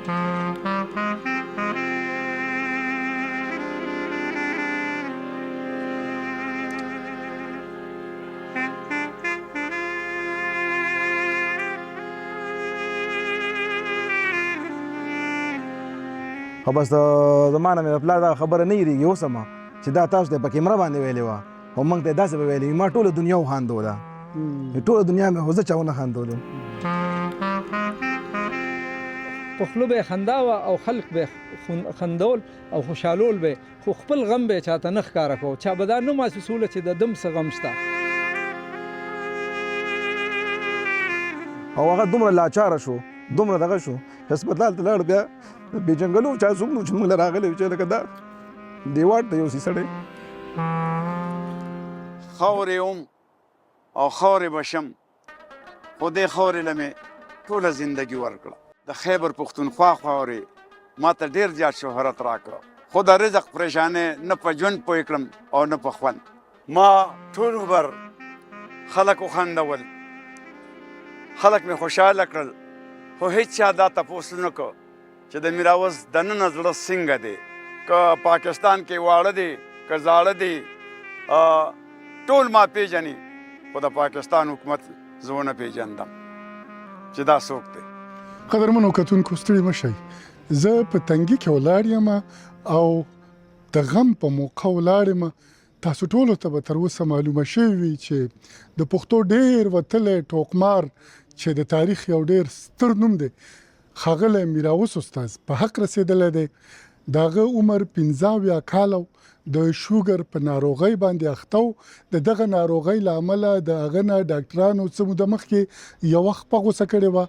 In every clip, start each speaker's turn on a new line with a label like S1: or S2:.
S1: خو بس زما نه مې د پلار دغه خبره نه هېرېږي اوس هم چې دا تاسو ته په کیمره باندې ویلې وه خو موږ ته یې داسې به ویلې ما ټوله دنیا وخاندوله ټوله دنیا مې خو زه چا ونه خاندولم
S2: په خوله به یې خندا وه او خلق به خندول او خوشحالول به خو خپل غم به یې چاته نه ښکاره کوو چا به دا نه محسوسوله چې د دم څه غم شته
S1: او هغه دومره لاچاره شو دومره دغه شو هسپتال ته لاړ بیا بې جنګلو چا څوک نو چې موږ له راغلی وو چې لکه دا دیوال ته یوسي سړی
S3: خاورې وم او خاورې به شم خو دې خاورې له مې ټوله زندګي ورکړه د خیبر پښتونخوا خاورې ما ته ډېر زیات شهرت راکړه خو د رزق پریشانۍ نه په ژوند پوه کړم او نه په خوند ما ټول عمر خلک وخندول خلک مې خوشحاله کړل خو هیڅ چا دا تپوس نه کو چې د میراوس دننه زړه څنګه دی که پاکستان کې واړه دی که زاړه دی ټول ما پیژني خو د پاکستان حکومت زه ونه پیژندم چې دا څوک دی
S4: قدرمنو کتونکو ستړي مه شئ زه په تنګي کې ولاړ یم او د غم په موقع ولاړ یم تاسو ټولو ته به تر اوسه معلومه شوې وي چې د پښتو ډېر وتلی ټوکمار چې د تاریخ یو ډېر ستر نوم دی ښاغلی میراوس استاذ په حق رسېدلی دی د هغه عمر 15 کاله د شوګر په ناروغۍ باندې اخته و د دغه ناروغۍ له امله د هغه نه ډاکټرانو څه موده مخکې یوه خپه غوسه کړې وه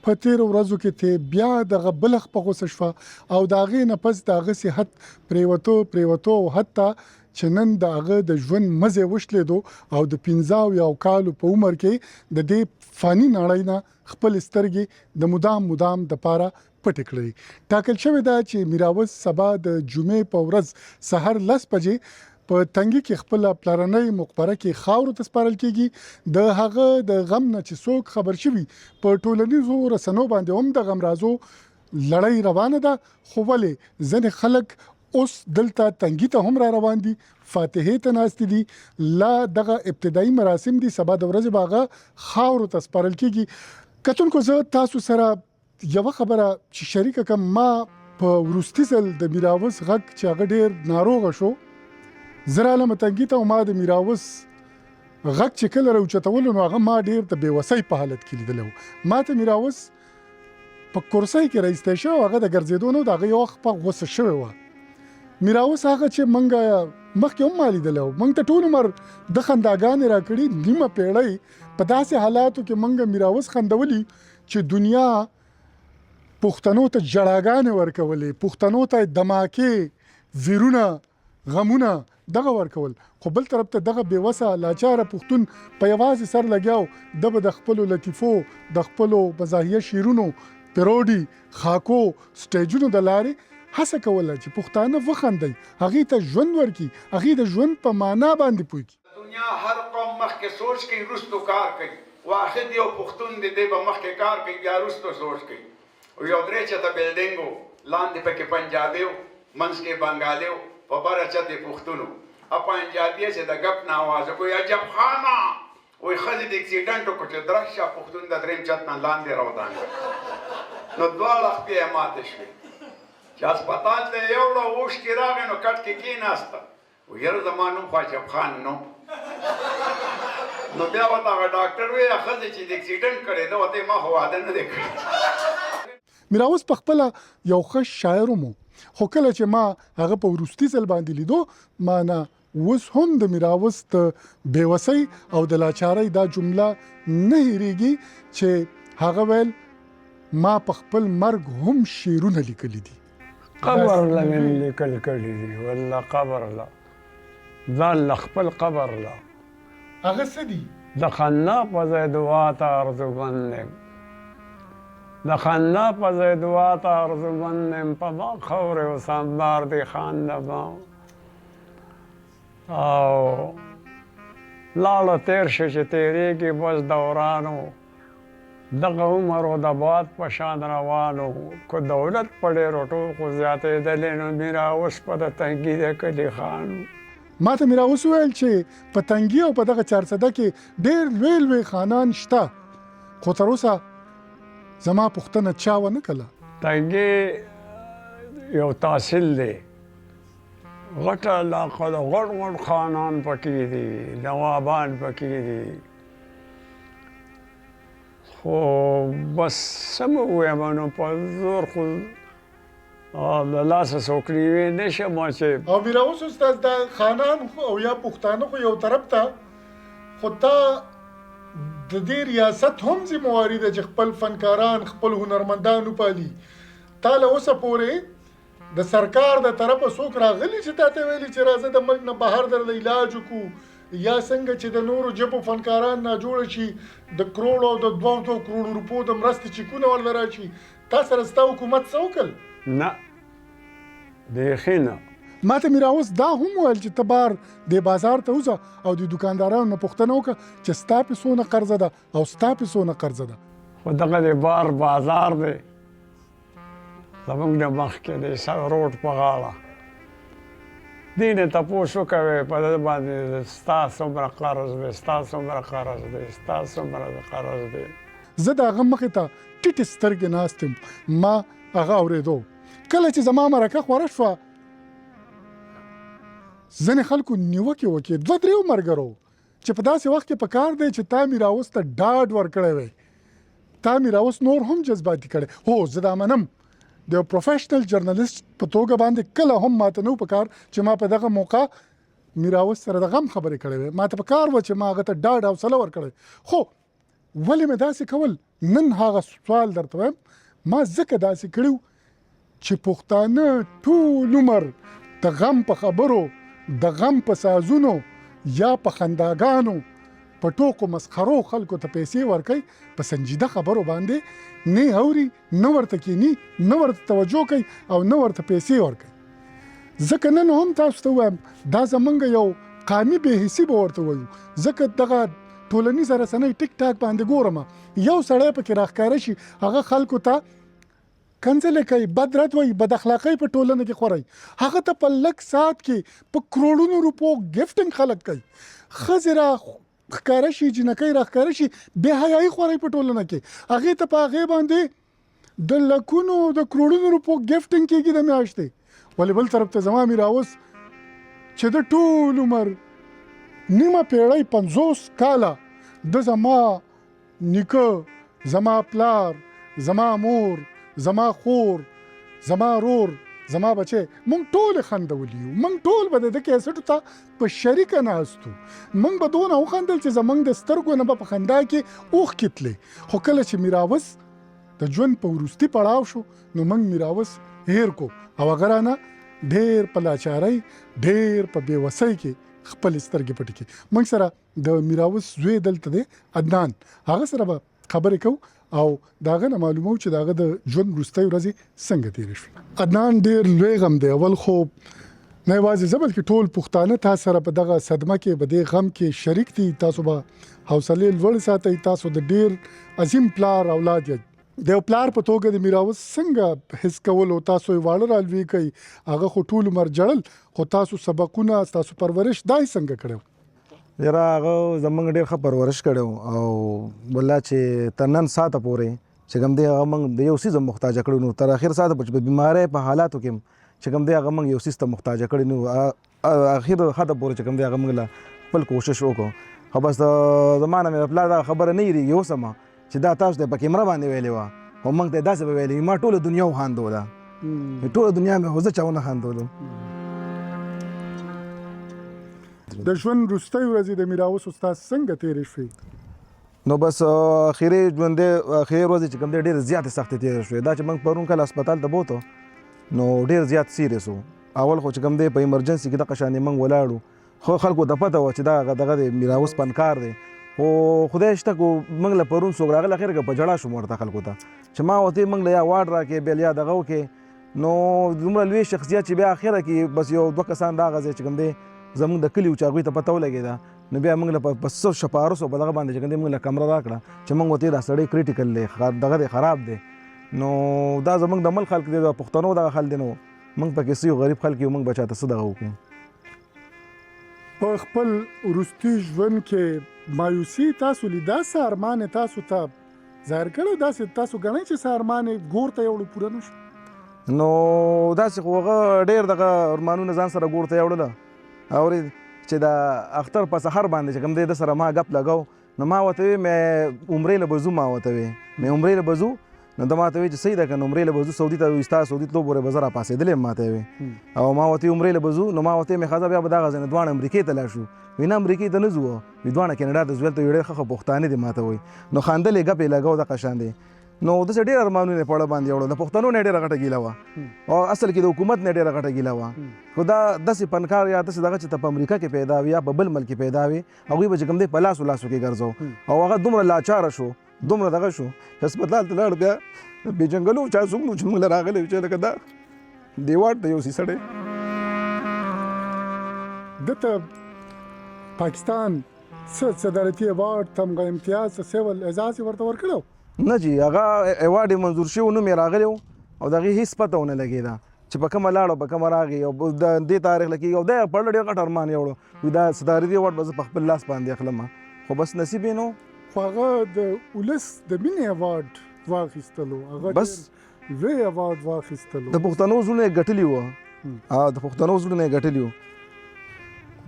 S4: په تېرو ورځو کې ته بیا دغه بله خپه غوسه شوه او د هغې نه پس د هغه صحت پرېوتو او حتی چې نن د هغه د ژوند مزې وشلېدو او د 15 کالو په عمر کې د دې فاني نړۍ نه خپل سترګې د مدام دپاره پټې کړې ټاکل شوې ده چې میراوس سبا د جمعې په ورځ سهار 10 بجې په تنګي کې خپله پلرنۍ مقبره کې خاورو ته سپارل کېږي د هغه د غم نه چې څوک خبر شوي په ټولنیزو رسنیو باندې هم د غم رازو لړۍ روانه ده خو ولې ځینې خلک اوس دلته تنګي ته هم را روان دي فاتحې ته ناستې دي لا دغه ابتدایي مراسم دي سبا د ورځې به هغه خاورو ته سپارل کېږي کتونکو زه تاسو سره یوه خبره چې شریکه کړم ما په وروستي ځل د میراوس غږ چې هغه ډېر ناروغه شو زه رالم تنګي ته او ما د میراوس غږ چې کله راوچتولو نو هغه ما ډېر د بېوسۍ په حالت کې لیدلی و ما ته میراوس په کرسۍ کې راایستی شو هغه د ګرځېدو نه د هغه یو وخت په غوسه شوې وه میراوس هغه چې موږ مخکې هم ما لیدلی و موږ ته ټول عمر د خنداګانې راکړي نیمه پیړۍ په داسې حالاتو کې موږ میراوس خندولي چې دنیا پښتنو ته جړاګانې ورکولې پښتنو ته دماکې ویرونه غمونه دغه ورکول خو بل طرف ته دغه بېوسه لاچاره پښتون په یوازې سر لګیاو د به د خپلو لطیفو د خپلو مزاحیه شعرونو پیروډي خاکو سټیجونو د لارې هڅه کوله چې پښتانه وخندي هغې ته ژوند ورکړي هغې د ژوند په معنا باندې پوه کړي
S3: دنیا هر قوم مخکې سوچ کوي وروستو کار کوي واحد یو پښتون دی دی به مخکې کار کوي بیا وروستو سوچ کوي یو درې چته بلډینګ و لاندې پکې پنجابي و منځ کې بنګالي و په بره چتې پښتون و پنجابي چې د ګپ نه آواز کوي عجب خانه وایي ښځې د اکسیډنټ وکړو چې درک شه پښتون د درېیم چت نه لاندې راودان نو دواړه خپې یې ماتې شوې چې هسپتال ته یې یوړه اوښکې راغې نو کټ کې کېناسته یاره زما نوم خو عجب خان نو نو بیا ورته هغه ډاکټر وایي ښځې چې د اکسیډنټ کړې ده ورته یې ما خو واده نه دی کړی
S4: میراوس پخپله یو ښه شاعر و خو کله چې ما هغه په وروستي ځل باندې لیدو ما نه اوس هم د میراوس د بېوسۍ او د لاچارۍ دا جمله نه هېرېږي چې هغه ویل ما په خپل مرګ هم شعرونه لیکلي دي
S5: قبر له مې لیکل کړي دي والله قبر له ځان له خپل قبر له
S4: هغه څه دي
S5: د خنا په ځای دعا ته ارزومند یم د خنا په ځای دعا ته ارزومند یم په ما خاورې او سنبار دې خانده ما او لاړه تېر شو چې تېرېږي بس دورانو دغه عمر او د باد په شان روانو که دولت په ډېرو ټوکو زیاتېدلی نو میرا اوس په د تنګي د کلي خان
S4: ما ته میرا اوس ویل چې په تنګي او په دغه چارسده کې ډېر لوی لوی خانان شته خو تر اوسه زما پوښتنه چا ونه کړله.
S5: تنګي یو تحصیل دی غټه علاقه ده غټ غټ خانان پکې دي نوابان پکې دي خو بس څه مې ووایم نو په زور خو له لاسه څوک نیوی نه شم چې
S4: او میرا اوس استاد دا خانان خو او یا پښتانه خو یو طرف ته خو تا د دې ریاست هم ذمہواری ده چې خپل فنکاران خپل هنرمندان وپالي. تا له اوسه پورې د سرکار د طرفه څوک راغلي چې تا ته ویلي چې راځه د ملک نه بهر درله علاج وکړو یا څنګه چې د نورو ژبو فنکاران ناجوړه شي د کروڑو او د 200 کروڑو روپو د مرستې چیکونه ورله راشي تا سره ستا حکومت څه وکړل؟
S5: نه بیخي نه.
S4: ما ته میرا اوس دا هم ویل چې ته بار د بازار ته وځه او د دکاندارانو نه پوښتنه وکړه چې ستا په څونه قرضه ده او ستا په څونه قرضه ده.
S5: خو دغه د بازار دی زموږ نه مخکې دی روډ په غاړه دې نه تپوس وکوئ په ده باندې ستا څومره قرض دی ستا څومره قرض دی ستا څومره قرض دی.
S4: زه د هغه مخې ته ټیټې سترګې ناست یم ما هغه اورېدو. کله چې زما مرکه خوره شوه ځینې خلکو نیوکې وکړې 2-3 ملګرو چې په داسې وخت کې پکار دی چې تا میرا اوس ته ډاډ ورکړی وی تا میرا اوس نور هم جذباتي کړی. هو زه دا منم د یو پروفیشنل جرنالیست په توګه باندې کله هم ماته نه پکار چې ما په دغه موقع میرا اوس سره د غم خبرې کړې وې. ماته پکار و چې ما هغه ته ډاډ حوصله ورکړی. خو ولې مې داسې کول نن هغه سوال درته وایم ما ځکه داسې کړي چې پښتانه ټول عمر د غم په خبرو د غم په سازونو یا په خنداګانو په ټوکو مسخرو خلکو ته پیسې ورکوي په سنجیده خبرو باندې نه اوري نه ورته کینی نه ورته توجه کوي او نه ورته پیسې ورکوي. ځکه نن هم تاسو ته وایم دا زمونږ یو قامي بې حسي به ورته وایو ځکه دغه ټولنیزه رسنۍ ټیک ټاک باندې ګورم یو سړی پکې راښکاره شي هغه خلکو ته کنځلې کوي بد رد وایي بد اخلاقۍ په ټولنه کې خورئ هغه ته په لږ ساعت کې په کروڑونو روپو ګفټنګ خلک کوي ښځې را ښکاره شي جنکۍ را ښکاره شي بې حیایي خورئ په ټولنه کې هغې ته په هغې باندې د لکونو د کروڑونو روپو ګفټنګ کېږي د میاشتې. ولې بل طرف ته زما میرا اوس چې د ټول عمر نیمه پیړۍ 50 کاله د زما نیکه زما پلار زما مور زما خور زما رور زما بچه مونږ ټول خندولي یو مونږ ټول به د کیسټو ته په شریکه ناستو مونږ به دونه وخندل چې زمونږ د سترګو نه به په خندا کې اوښ کتلې. خو کله چې میراوس د ژوند په وروستي پړاو شو نو مونږ میراوس هیر کو او هغه رانه ډېر په لاچارۍ ډېر په بېوسۍ کې خپل سترګې پټې کړې. موږ سره د میراوس زوی دلته دی عدنان هغه سره به خبرې کوو او داغه نه معلومو چې داغه د ژوند وروستۍ ورځې څنګه تېرې شوې. عدنان ډېر لوی غم دی اول خو نه یوازې زه بلکې ټول پښتانه تاسو سره په دغه صدمه کې په دې غم کې شریک دي. تاسو به حوصلې لوړ ساتئ تاسو د ډېر عظیم پلار اولاد یې د پلار په توګه د میراوس څنګه حس کول او تاسو یې واړه رالوي کوي هغه خو ټول عمر جړل خو تاسو سبقونه تاسو پرورش دای څنګه کړو؟
S1: یاره هغه زمونږ ډېر ښه پرورش کړی او والله چې تر نن ساعته پورې چې کوم دی هغه موږ د یو څیز محتاجه کړو نو تر اخر ساعته په بیمارۍ په حالاتو کې چې کوم دی هغه موږ یو څیز ته محتاجه کړی نو اخر حده پورې چې کوم دی هغه موږ له خپل کوشش وکړو. خو بس زما نه مې پلار دغه خبره نه هېرېږي اوس هم چې دا تاسو ته په کیمره باندې ویلې وه خو موږ ته یې داسې به ویلې ما ټوله دنیا وخاندوله ټوله دنیا مې خو زه چا ونه خاندولم.
S4: د ژوند وروستۍ ورځې د میراوس استاد څنګه تېرې شوې؟
S1: نو بس اخري ژوندې اخري ورځې چې کوم دی ډېرې زیاتې سختې تېرې شوې. دا چې موږ پرون کله هسپتال ته بوتو نو ډېر زیات سیریس و. اول خو چې کوم دی په ایمرجنسي کې دغه شانې موږ ولاړو خو خلکو ته پته وه چې دا دغه د میراوس فنکار دی خو خدای شته کو موږ له پرون څوک راغلی اخر کې په ژړا شوم ورته خلکو ته چې ما ورته موږ له یا واډ راکړې بیا یا دغه وکړې نو دومره لوی شخصیت چې بیا اخره کې بس یو دوه کسان راغځې چې کوم دی زمونږ د کلي و چې هغوی ته پته ولګېده نو بیا موږ له په څو شپارسو په دغه باندې چې کوم موږ له کمره راکړه چې موږ ورته دا سړی کریټیکل دی دغه دی خراب دی نو دا زموږ د ملک خلک دی د پښتنو دغه خلک دی نو موږ پکې څه یو غریب خلک یو موږ به چاته څه دغه وکړو
S4: په خپل وروستي ژوند کې مایوسي تاسو لیدا څه ارمان تاسو ته ظاهر کړو داسې تاسو ګڼئ چې څه ارمان ګور ته یوړو پوره نه شو
S1: نو داسې خو هغه ډېر دغه ارمانونه ځان سره ګور ته یوړله اورېد چې د اختر په سحر باندې چې کوم دی د سره ما ګپ لګاو نو ما ورته ویې مې عمرې له به ځو ما ورته ویې مې عمرې له به ځو نو ده ماته ویې چې صحیح ده که نو عمرې له به ځو سعودي ته ستا سعودي تلو پورې به زه راپاڅېدلی یم ماته ویې او ما ورته عمرې له به ځو نو ما ورته ویې مې ښځه بیا به دغه ځای نه دواړه امریکې ته لاړ شو وایي نه امریکې ته نه ځو وایي دواړه کینیډا ته ځو هلته وایي ډېر ښه پښتانه دي ماته وایي نو خاندلې ګپې لګاو دغه شان دی نو داسې ډېر ارمانونه یې په اړه باندې یوړل د پښتنو نه ډېره غټه ګیله وه او اصل کې د حکومت نه ډېره غټه ګیله وه خو دا داسې فنکار یا داسې دغه چې ته په امریکا کې پیدا وي یا په بل ملک کې پیدا وي هغوی به چې کوم دی په لاسو کې ګرځو او هغه دومره لاچاره شو دومره دغه شو چې هسپتال ته لاړ بیا بې جنګلو چا څوک نو چې موږ له راغلی چې لکه دا دیوار ته یو سي سړی
S4: دته پاکستان څه صدارتي ایوارډ تمغه امتیاز سیول اعزاز ورته ورکړو
S1: نه جی هغه ایوارډ یې منظور شوی نوم یې راغلی و او د هغې هېڅ پته ونه لګېده چې په کومه لاړ او په کومه راغی او د دې تاریخ له کېږي او دی په اړه ډېر غټ ارمان یې وړو وایي دا صدارتي ایوارډ به زه په خپل لاس باندې اخلم خو بس نصیب یې نه و
S4: خو هغه د ولس د مینې ایوارډ واخیستلو هغه
S1: بس
S4: لوی ایوارډ واخیستلو
S1: د پښتنو زړونه یې ګټلي وو د پښتنو زړونه یې ګټلي وو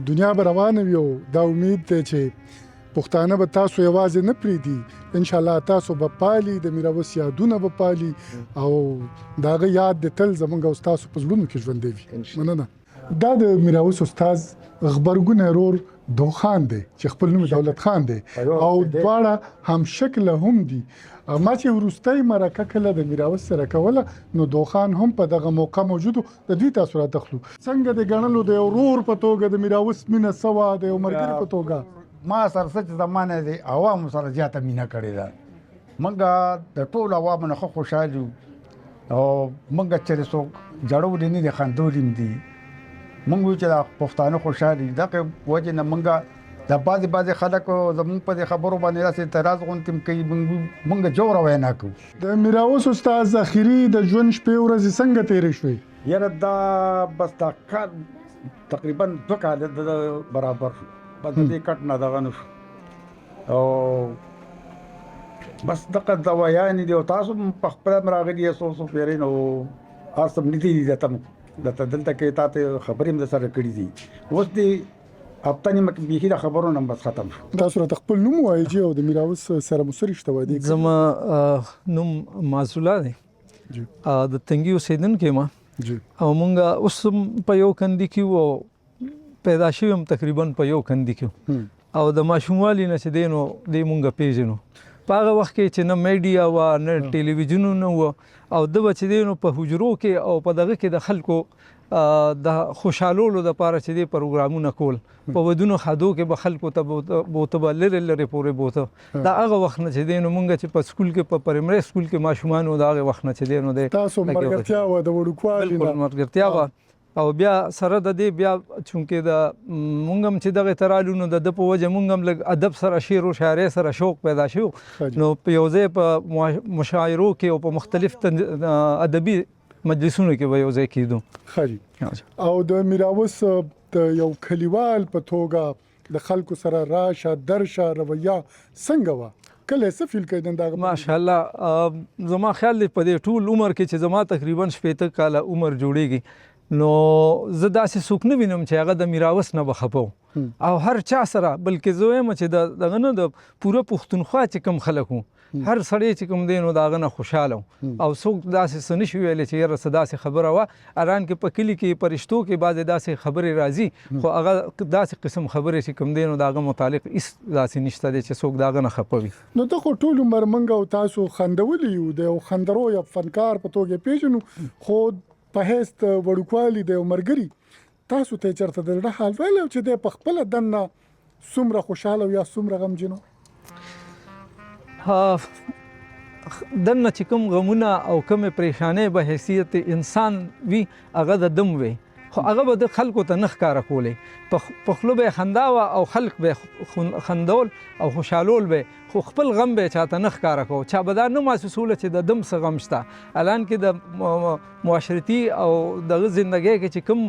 S4: دنیا به روانه وي او دا امید دی چې پښتانه به تاسو یوازې نه پرېږدي انشاءالله تاسو به پالي د میراوس یادونه به پالي او د هغه یاد د تل زموږ او ستاسو په زړونو کې ژوندی وي مننه دا د میراوس استاد غبرګون ورور دوخان دی چې خپل نوم دولت خان دی او دواړه هم شکل هم دي ما چې وروستی مرکه کله د میراوس سره کوله نو دوخان هم په دغه موقع موجود د دوی تاثرات اخلو څنګه د ګڼلو د ورور په توګه د میراوس مینه سوا د یو ملګري په توګه
S6: ما سره څه چې زمانه د عوامو سره زیاته مینه کړې ده موږ د ټولو عوامو نه ښه خوشحال یو او موږ چېرې څوک جړولي نه دي خندولي هم دي موږ وایو چې دا پښتانه خوشحال دي دغې وجې نه موږ د بعضې خلک زموږ په دې خبرو باندې داسې اعتراض غوندې کوي موږ جوړه وینا کوو
S4: د میراوس استاد اخري د ژوند شپې ورځې څنګه تېرې شوې
S6: یاره دا بس دا کال تقریبا 2 کاله د برابر شو بس د دې کټ نه دغه نه شو او بس دغه دوايانې دي او تاسو په خپله هم راغلي یې څو پیرې نو هر څه نږدې دي درته دلته کې تا ته خبرې هم درسره کړي دي اوس دې هفته نیمه کې بیخي د خبرو نه بس ختم شو
S4: تاسو راته خپل نوم ووایئ چې او د میراوس سره مو څه رشته وه دې
S2: زما نوم معزوله دی د تنګي اوسېدونکی ما او مونږ اوس په یو کندي کې وو پیدا شوي هم تقریبا په یو کندي کې او د ماشوموالي نه چې دی نو دی مونږ پیژنو په هغه وخت کې چې نه میډیا وه نه ټلویزیونونه وه او ده به چې دی نو په حجرو کې او په دغه کې د خلکو د خوشحالولو دپاره چې دی پروګرامونه کول په ودونو خادو کې به خلکو ته بوته به لرې لرې پورې بوته دا هغه وخت نه چې دی نو مونږ چې په سکول کې په پرایمري سکول کې ماشومان وو د هغې وخت نه چې دی نو دی
S4: تاسو ملګرتیا وه د وړوکوالي
S2: بالکل ملګرتیا وه او بیا سره د دې بیا چونکې د مونږ هم چې دغې ته رالو نو د ده په وجه مونږ هم لږ ادب سره شعر و شاعرۍ سره شوق پیدا شو نو په یو ځای په مشاعرو کې او په مختلف ادبي مجلسونو کې به یو ځای کېدو
S4: او د میراوس د یو کلیوال په توګه د خلکو سره راشه درشه رویه څنګه وه کله څه فیل کړی دا
S2: ماشاءالله زما خیال دی په دې ټول عمر کې چې زما تقریبا 15 کاله عمر جوړیږي نو زه داسې څوک نه وینم چې هغه د میراوس نه به خفه او هر چا سره بلکې زه وایم چې دغه نه د پوره پښتونخوا چې کوم خلک وو هر سړی چې کوم دی نو د هغه نه خوشحاله او څوک داسې څه نشي ویلی چې یاره څه داسې خبره وه اران کې په کلي کې په رشتو کې بعضې داسې خبرې راځي خو هغه داسې قسم خبرې چې کوم دی نو د هغه متعلق هېڅ داسې نشته دی چې څوک د هغه نه خفه وي
S4: نو ته خو ټول عمر موږ او تاسو خندولي یو د یو خندرو یا فنکار په توګه پیژنو خو په حیث د وړوکوالي د یو ملګري تاسو ته یې چېرته د زړه حال ویلی چې دی په خپله دننه څومره خوشحاله یا څومره غمجن و
S2: دننه چې کوم غمونه او کومې پریشانۍ به حیثیت انسان وي هغه د دم وي خو هغه به د خلکو ته نه ښکاره کولی په خوله به یې خندا وه او خلک به یې خندول او خوشحالول به خو خپل غم به یې چاته نه ښکاره کوو چا به دا نه محسوسوله چې د دم څه غم شته الان کې د معاشرتي او دغه زندګۍ کې چې کوم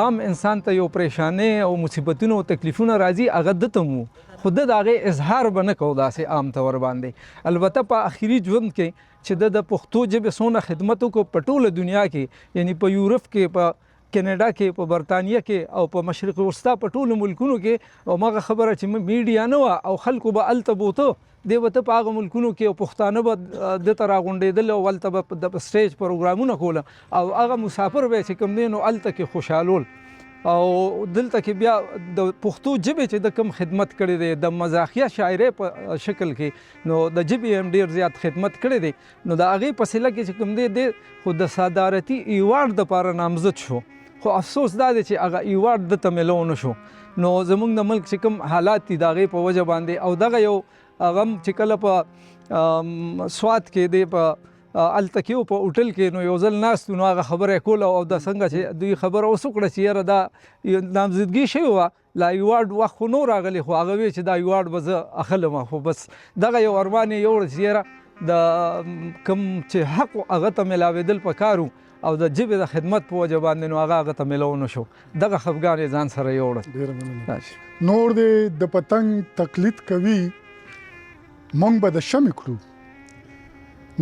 S2: عام انسان ته یو پریشانۍ او مصیبتونه او تکلیفونه راځي هغه ده ته مو خو د هغې اظهار به نه کوو داسې عام طور باندې البته په آخري ژوند کې چې د پښتو ژبې څونه خدمت وکړو په ټوله دنیا کې یعنی په یورپ کې په کینیډا کې په برطانیه کې او په مشرق وسطا په ټولو ملکونو کې او مغه خبره چې میډیا نه وه او خلکو به هلته بوته دی به ته په هغه ملکونو کې او پښتانه به دته راغونډېدل او هلته به د سټیج پروګرامونه کوله او هغه مسافر به چې کوم دی نو هلته کې خوشحالول او دلته کې بیا د پښتو ژبې چې د کوم خدمت کړی دی د مزاحیه شاعرۍ په شکل کې نو د ژبې هم ډېر زیات خدمت کړی دی نو د هغې په سله کې چې کوم دی خو د صدارتي ایوارډ دپاره نامزد شو خو افسوس دا دی چې هغه ایوارډ دته میلو نه شو نو زموږ د ملک چې کوم حالات دي د هغې په وجه باندې او دغه یو هغه چې کله په سوات کې دی په هلته کې په هوټل کې نو یو ځل ناست نو هغه خبره یې کوله او د څنګه چې دوی خبره اوس وکړه چې یاره دا نامزدګي شوې وه لا ایوارډ وخت خو نو راغلی خو هغه وی چې دا ایوارډ به زه اخلم خو بس دغه یو ارمان یې یوړ چې یاره د کوم چې حق هغه ته میلاوېدل پکار و او د ژبې د خدمت په وجه باندې نو هغه ته میلاو نه شو دغه خفګان یې ځان سره یوړل
S4: نور دې د پتنګ تقلید کوي مونږ به د شمې کړو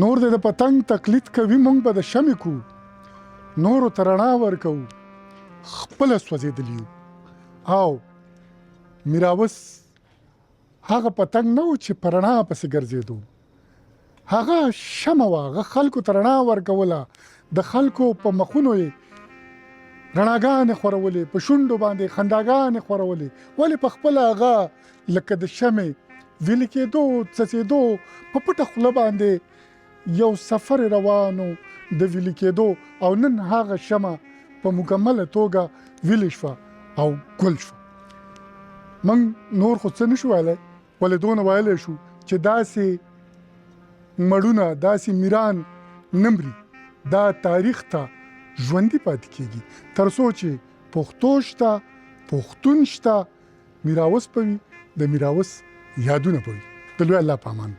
S4: نور دې د پتنګ تقلید کوي مونږ به د شمې کړو نورو ته رڼا ورکوو خپله سوځېدلي او میراوس هغه پتنګ نه و چې په رڼا پسې ګرځېدو هغه شمه وه هغه خلکو ته رڼا ورکوله د خلکو په مخونو یې رڼاګانې خورولې په شونډو باندې خنداګانې خورولې ولې په خپله هغه لکه د شمې ویلې کېدو څڅېدو په پټه خوله باندې یو سفر روانو د ویلې کېدو او نن هغه شمه په مکمله توګه ویلې شوه او ګل شوه موږ نور خو څه نشو ویلی ولې دونه ویلی شو چې داسې مړونه داسې میران نه مري دا تاریخ ته ژوندي پاتې کېږي تر څو چې پښتو شته پښتون شته میراوس به وي د میراوس یادونه به وي د لوی الله په امان